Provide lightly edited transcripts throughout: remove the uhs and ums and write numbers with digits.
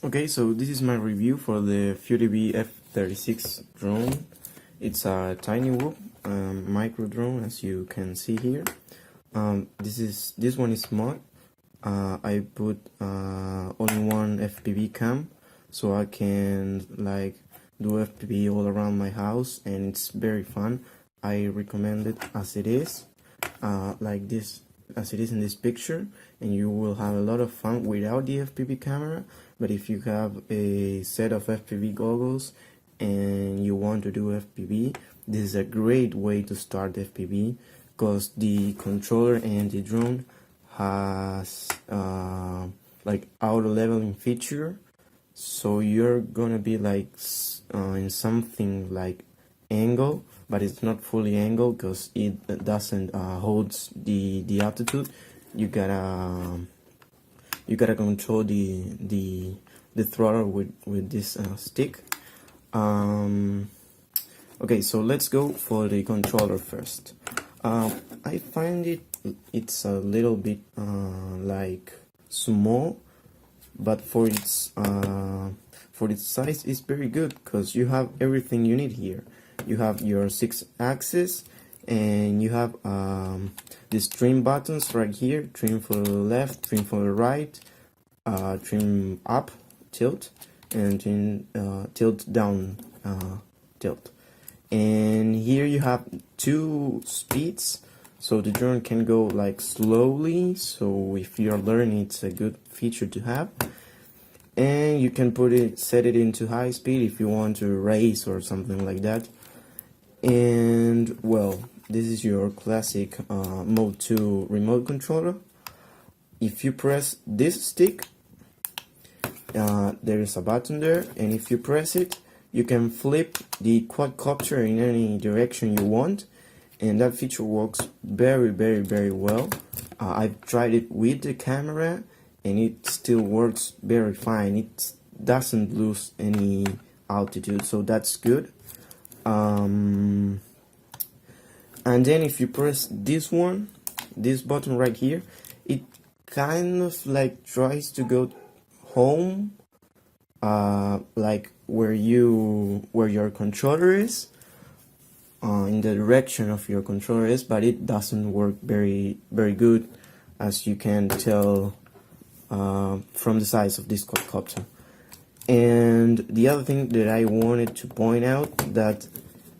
Okay, so this is my review for the Furibee F36 drone. It's a tiny whoop micro drone, as you can see here. This one is small. I put only one FPV cam, so I can like do FPV all around my house, and it's very fun. I recommend it as it is, like this, as it is in this picture, and you will have a lot of fun without the FPV camera. But if you have a set of FPV goggles and you want to do FPV, this is a great way to start FPV, because the controller and the drone has like auto leveling feature, so you're gonna be like in something like angle, but it's not fully angled because it doesn't holds the altitude. You gotta control the throttle with this stick. Okay, so let's go for the controller first. I find it's a little bit like small, but for its size it's very good, because you have everything you need here. You have your 6 axis, and you have these trim buttons right here: trim for the left, trim for the right, trim up, tilt, and trim tilt down, tilt. And here you have 2 speeds, so the drone can go like slowly, so if you're learning, it's a good feature to have. And you can set it into high speed if you want to race or something like that. And well, this is your classic mode 2 remote controller. If you press this stick, there is a button there, and if you press it, you can flip the quadcopter in any direction you want, and that feature works very well. I've tried it with the camera, and it still works very fine. It doesn't lose any altitude, so that's good. And then if you press this button right here, it kind of like tries to go home, like where your controller is, in the direction of your controller is, but it doesn't work very good, as you can tell from the size of this quadcopter. And the other thing that I wanted to point out, that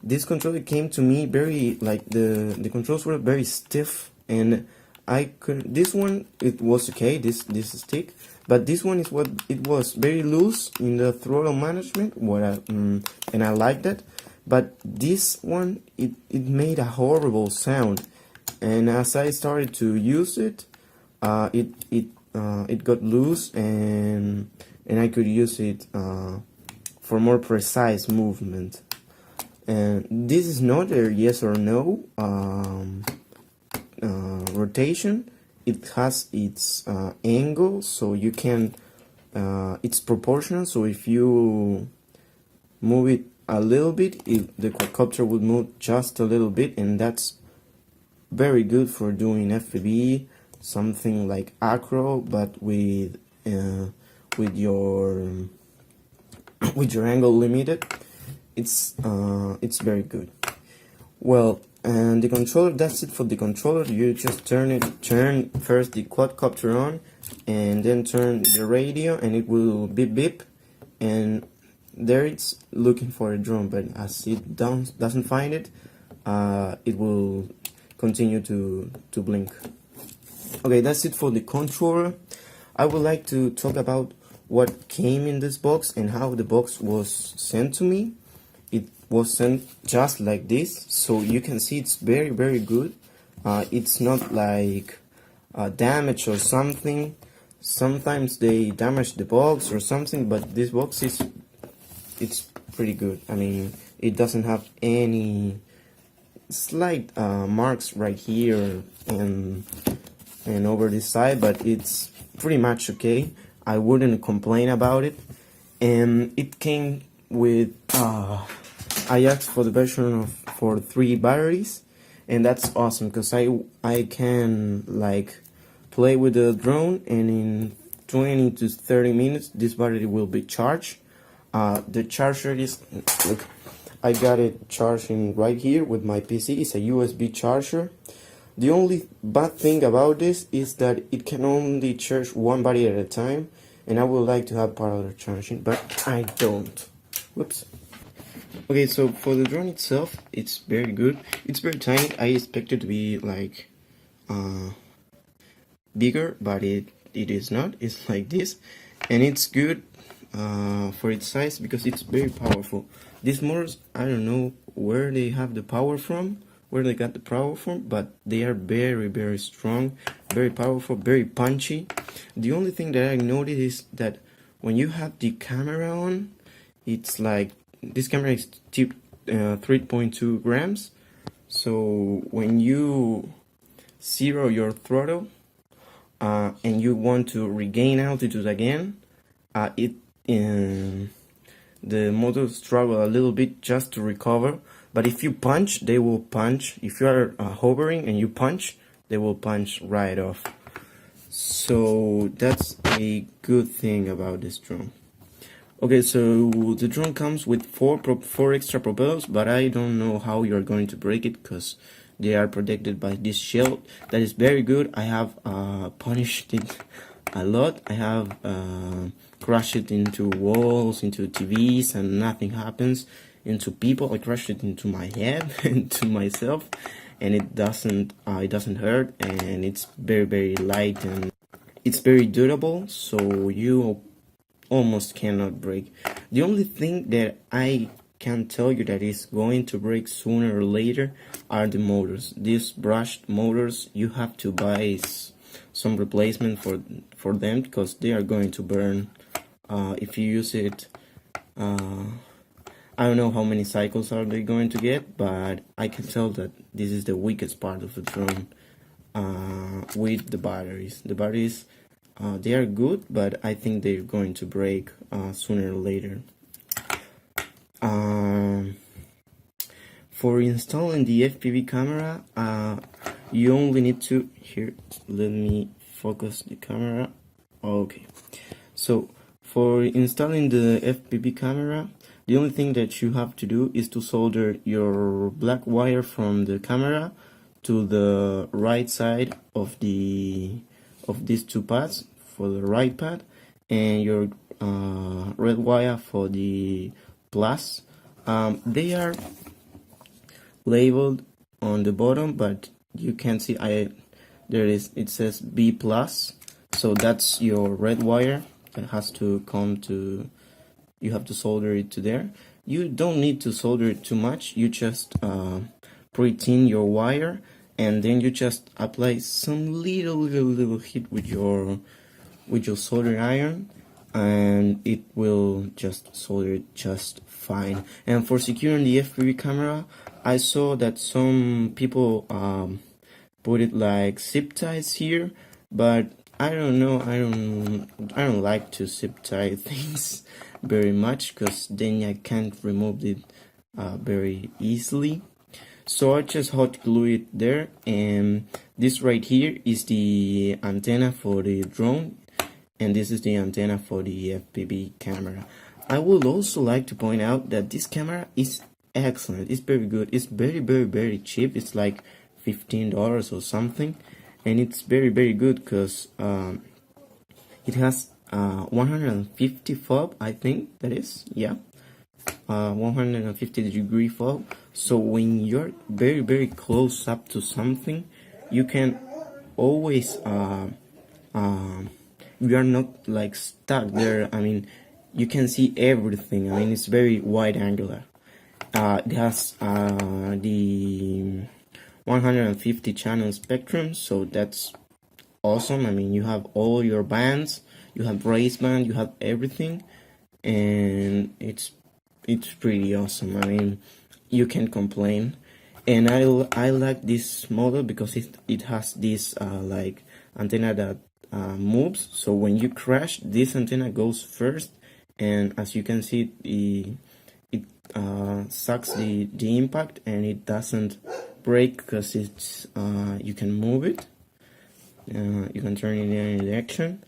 this controller came to me very like the controls were very stiff, and this one, it was okay, this stick, but this one is what it was, very loose in the throttle management, and I like that. But this one, it made a horrible sound, and as I started to use it, it got loose, and I could use it for more precise movement. And this is not a yes or no rotation. It has its angle, so you can it's proportional, so if you move it a little bit, the quadcopter would move just a little bit, and that's very good for doing FPV, something like acro, but with your angle limited. It's very good. Well, and the controller, that's it for the controller. You just turn first the quadcopter on, and then turn the radio, and it will beep beep, and there it's looking for a drone, but as it doesn't find it, it will continue to blink. Okay, that's it for the controller. I would like to talk about what came in this box and how the box was sent to me. It was sent just like this, so you can see it's very good. It's not like damaged or something. Sometimes they damage the box or something, but this box it's pretty good. I mean, it doesn't have any slight marks right here and over this side, but it's pretty much okay. I wouldn't complain about it. And it came with I asked for the version for 3 batteries, and that's awesome, because I can like play with the drone, and in 20 to 30 minutes this battery will be charged. The charger is, look, I got it charging right here with my PC. It's a USB charger. The only bad thing about this is that it can only charge one battery at a time, and I would like to have parallel charging, but I don't. Whoops. Okay, so for the drone itself, it's very good. It's very tiny. I expect it to be like bigger, but it is not. It's like this, and it's good for its size because it's very powerful. These motors, I don't know where they have the power from, where they got the power from, but they are very, very strong, very powerful, very punchy. The only thing that I noticed is that when you have the camera on, it's like this camera is 3.2 grams. So when you zero your throttle and you want to regain altitude again, the motor struggle a little bit just to recover. But if you punch, they will punch. If you are hovering and you punch, they will punch right off. So that's a good thing about this drone. Okay, so the drone comes with four extra propellers, but I don't know how you're going to break it because they are protected by this shell that is very good. I have punished it a lot. I have crushed it into walls, into TVs, and nothing happens. Into people, I crushed it into my head and to myself, and it doesn't hurt, and it's very, very light, and it's very durable, so you almost cannot break. The only thing that I can tell you that is going to break sooner or later are the motors. These brushed motors, you have to buy some replacement for them because they are going to burn if you use it. I don't know how many cycles are they going to get, but I can tell that this is the weakest part of the drone with the batteries. The batteries, they are good, but I think they're going to break sooner or later. For installing the FPV camera, you only need to, here, let me focus the camera. Okay, so for installing the FPV camera, the only thing that you have to do is to solder your black wire from the camera to the right side of these two pads for the right pad, and your red wire for the plus. They are labeled on the bottom, but you can see it says B plus, so that's your red wire that has to come to. You have to solder it to there. You don't need to solder it too much. You just pre-tin your wire, and then you just apply some little heat with your soldering iron, and it will just solder it just fine. And for securing the FPV camera, I saw that some people put it like zip ties here, but I don't know. I don't like to zip tie things very much because then I can't remove it very easily. So I just hot glue it there, and this right here is the antenna for the drone, and this is the antenna for the FPV camera. I would also like to point out that this camera is excellent. It's very good. It's very, very, very cheap. It's like $15 or something, and it's very, very good because it has 150 fob, I think that is, yeah, 150 degree fob. So when you're very, very close up to something, you can always you are not like stuck there. I mean, you can see everything. I mean, it's very wide angular. It has the 150 channel spectrum, so that's awesome. I mean, you have all your bands, you have race band, you have everything, and it's pretty awesome. I mean, you can't complain. And I like this model because it has this like antenna that moves. So when you crash, this antenna goes first, and as you can see, it sucks the impact, and it doesn't break because it's you can move it. You can turn it in any direction.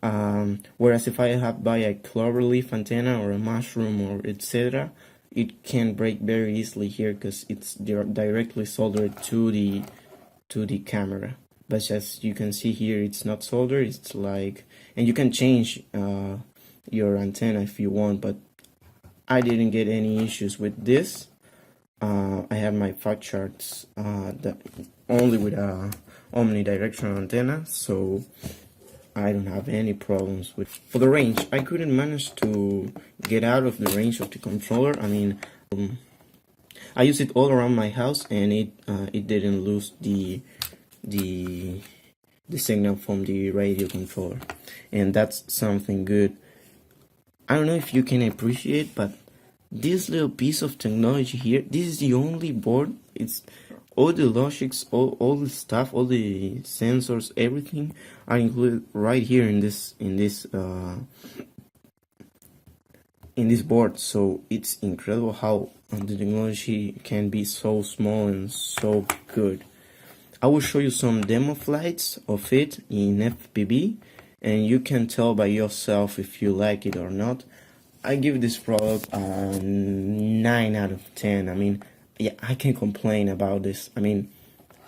Whereas if I have buy a cloverleaf antenna or a mushroom or etc., it can break very easily here because it's directly soldered to the camera. But as you can see here, it's not soldered. It's like, and you can change your antenna if you want, but I didn't get any issues with this. I have my fact charts that only with a omnidirectional antenna, so I don't have any problems with. For the range, I couldn't manage to get out of the range of the controller. I mean, I use it all around my house, and it didn't lose the signal from the radio controller, and that's something good. I don't know if you can appreciate, but this little piece of technology here, this is the only board. It's all the logics, all the stuff, all the sensors, everything are included right here in this board. So it's incredible how the technology can be so small and so good. I will show you some demo flights of it in FPV, and you can tell by yourself if you like it or not. I give this product a 9 out of 10. I mean, yeah, I can't complain about this. I mean,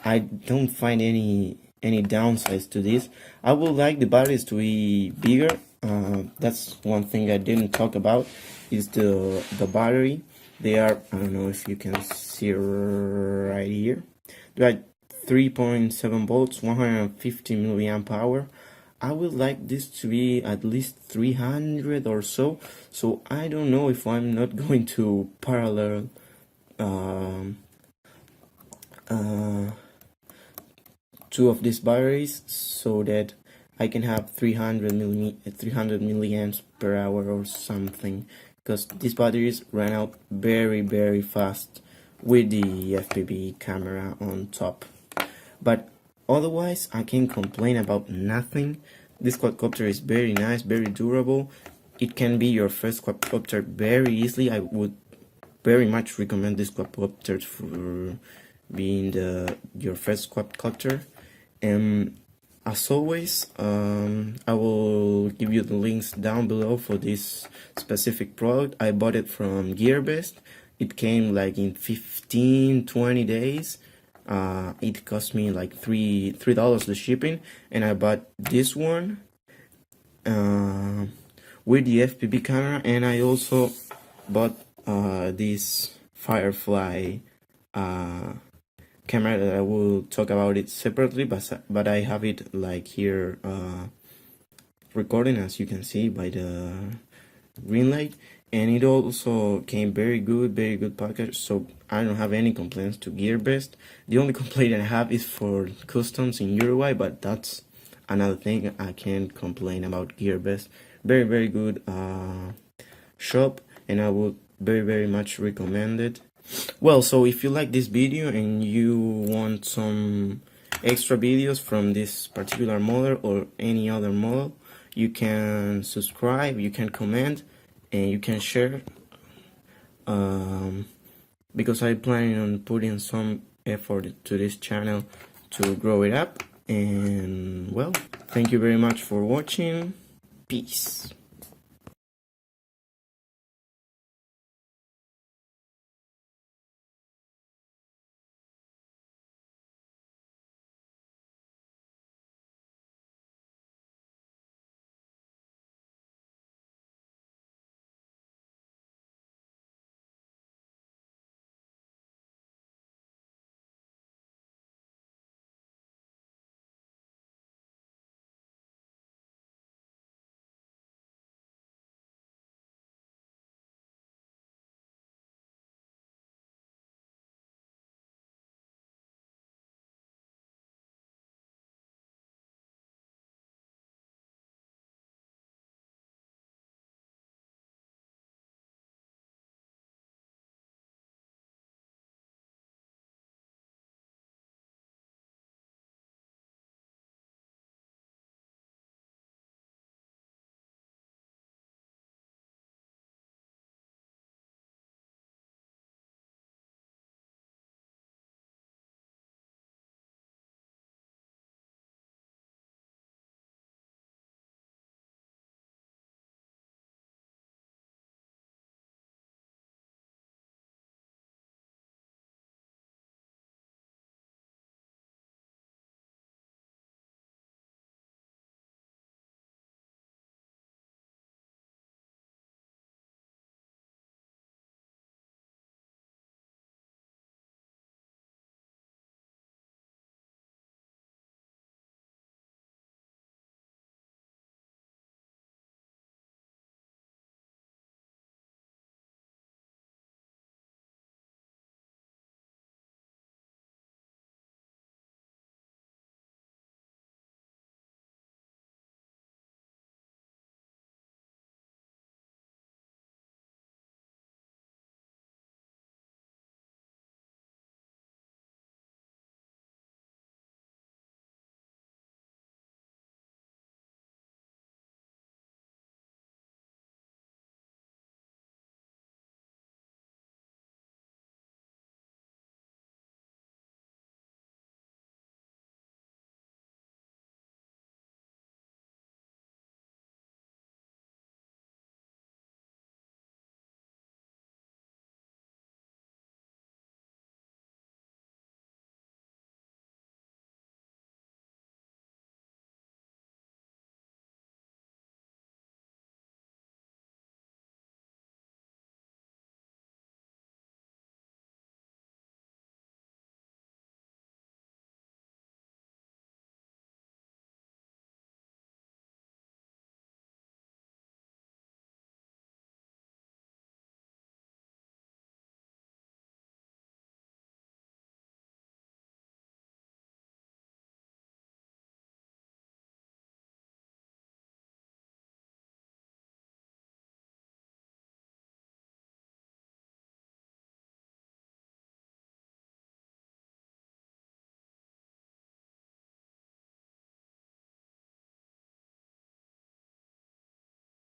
I don't find any downsides to this. I would like the batteries to be bigger. That's one thing I didn't talk about, is the battery. They are, I don't know if you can see right here. They are 3.7 volts, 150 milliamp hour. I would like this to be at least 300 or so. So I don't know if I'm not going to parallel two of these batteries so that I can have 300 milliamps per hour or something, because these batteries ran out very fast with the FPV camera on top. But otherwise, I can't complain about nothing. This quadcopter is very nice, very durable. It can be your first quadcopter very easily. I would very much recommend this quadcopter for being your first quadcopter. And as always, I will give you the links down below for this specific product. I bought it from GearBest. It came like in 15-20 days. It cost me like $3 the shipping, and I bought this one with the FPV camera, and I also bought this Firefly camera that I will talk about it separately, but I have it like here recording, as you can see by the green light. And it also came very good package, so I don't have any complaints to GearBest. The only complaint I have is for customs in Uruguay, but that's another thing. I can't complain about GearBest. Very good shop, and I would very much recommend it. Well, so if you like this video and you want some extra videos from this particular model or any other model, you can subscribe, you can comment, and you can share, because I'm planning on putting some effort to this channel to grow it up. And well, thank you very much for watching. Peace.